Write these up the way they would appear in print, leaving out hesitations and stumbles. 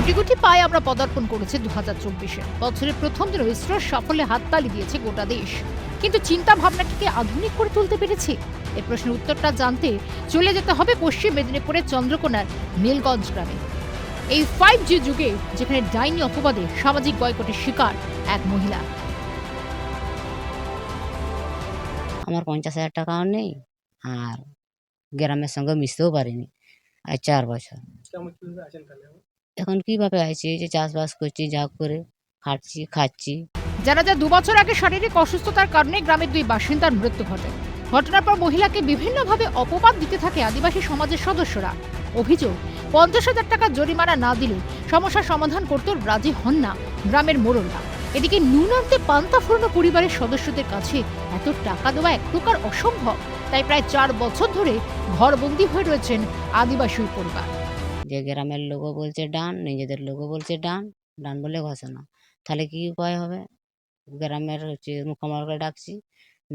গুটি গুটি পায়ে আমরা পদার্পণ করেছি 2024-এ। বছরের প্রথম দিন ইসরোর সাফল্যে হাততালি দিয়েছে গোটা দেশ, কিন্তু চিন্তা ভাবনাটিকে আধুনিক করে তুলতে পেরেছে? এই প্রশ্নের উত্তরটা জানতে চলে যেতে হবে পশ্চিম মেদিনীপুরের চন্দ্রকোনার নীলগঞ্জ গ্রামে। এই 5G যুগে যেখানে ডাইনি অপবাদে সামাজিক বয়কটের শিকার এক মহিলা। আমার 50,000 টাকাও নেই, আর গ্রামের সঙ্গে মিশতেও পারিনি আর 4 বছর। এখন কিভাবে আছি, এই যে চাষবাস করছি, যা করে খাচ্ছি খাচ্ছি। জানা যায় 2 বছর আগে শারীরিক অসুস্থতার কারণে গ্রামের 2 বাসিন্দার মৃত্যু ঘটে। ঘটনার পর মহিলাকে বিভিন্নভাবে অপবাদ দিতে থাকে আদিবাসী সমাজের সদস্যরা। অভিযোগ, 50,000 টাকা জরিমানা না দিলে সমস্যার সমাধান করতে রাজি হন না গ্রামের মোড়লরা। এদিকে নুন আনতে পান্তা ফুরানো পরিবারের সদস্যদের কাছে এত টাকা দেওয়া এক প্রকার অসম্ভব। তাই প্রায় 4 বছর ধরে ঘরবন্দি হয়ে রয়েছেন আদিবাসী পরিবার। যে গ্রামের লোকও বলছে ডান, নিজেদের লোকও বলছে ডান, ডান বলে ঘোষণা। তাহলে কি উপায় হবে? গ্রামের মুখ্যমন্ত্রীকে ডাকছি,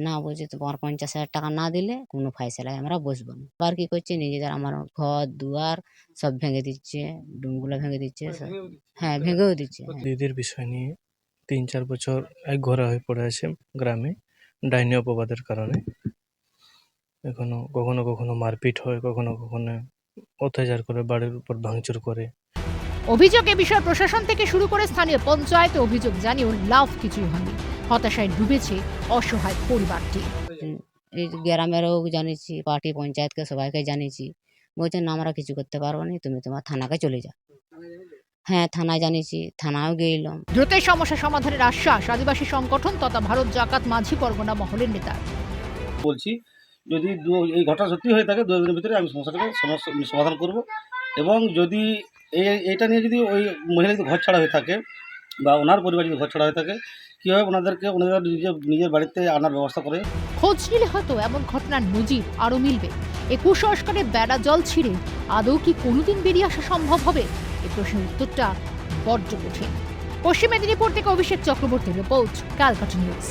না বলছে তোমার 50,000 টাকা না দিলে কোনো ফাইসলায় আমরা বসবো না। আর কি করছে, নিজেদের আমার ঘর দুয়ার সব ভেঙে দিচ্ছে, ডুমগুলো ভেঙে দিচ্ছে। হ্যাঁ, ভেঙেও দিচ্ছে। দিদির বিষয় নিয়ে 3-4 বছর এক ঘরে হয়ে পড়ে আছে গ্রামে ডাইনি অপবাদের কারণে। এখনো কখনো কখনো মারপিট হয়, কখনো কখনো অত্যাচার করে, বাড়ির উপর ভাঙচুর করে। অভিযোগ, এ বিষয়ে প্রশাসন থেকে শুরু করে স্থানীয় পঞ্চায়েত অভিযোগ জানিয়েও লাভ কিছুই হয়নি। হতাশায় ডুবেছে অসহায় পরিবারটি। এই গ্রামেরও জানিয়েছি, পার্টি পঞ্চায়েতকে সবাইকে জানিয়েছি, বলছেন না আমরা কিছু করতে পারবো না, তুমি তোমার থানাকে চলে যাও। হ্যাঁ, থানায় জানিয়েছি, থানাও গেলাম। দ্রুত সমস্যা সমাধানের আশ্বাস আদিবাসী সংগঠন তথা ভারত জাকাত মাঝি পরগনা মহলের নেতা। বলছি, যদি এই ঘটনা সত্যি হয়ে থাকে 2 দিনের ভিতরে আমি সমস্যাটাকে সমাধান করব। এবং যদি এইটা নিয়ে যদি ওই মহিলা যদি ঘর ছাড়া হয়ে থাকে বা ওনার পরিবার যদি ঘর ছাড়া হয়ে থাকে, কীভাবে ওনাদের নিজের বাড়িতে আনার ব্যবস্থা করে। খোঁজ নিলে হয়তো এমন ঘটনার নজির আরও মিলবে। এ কুসংস্কারে বেড়া জল ছিঁড়ে আদৌ কি কোনোদিন বেরিয়ে আসা সম্ভব হবে? এই প্রশ্নের উত্তরটা বড্ড কঠিন। পশ্চিম মেদিনীপুর থেকে অভিষেক চক্রবর্তী রিপোর্ট, ক্যালকাটা নিউজ।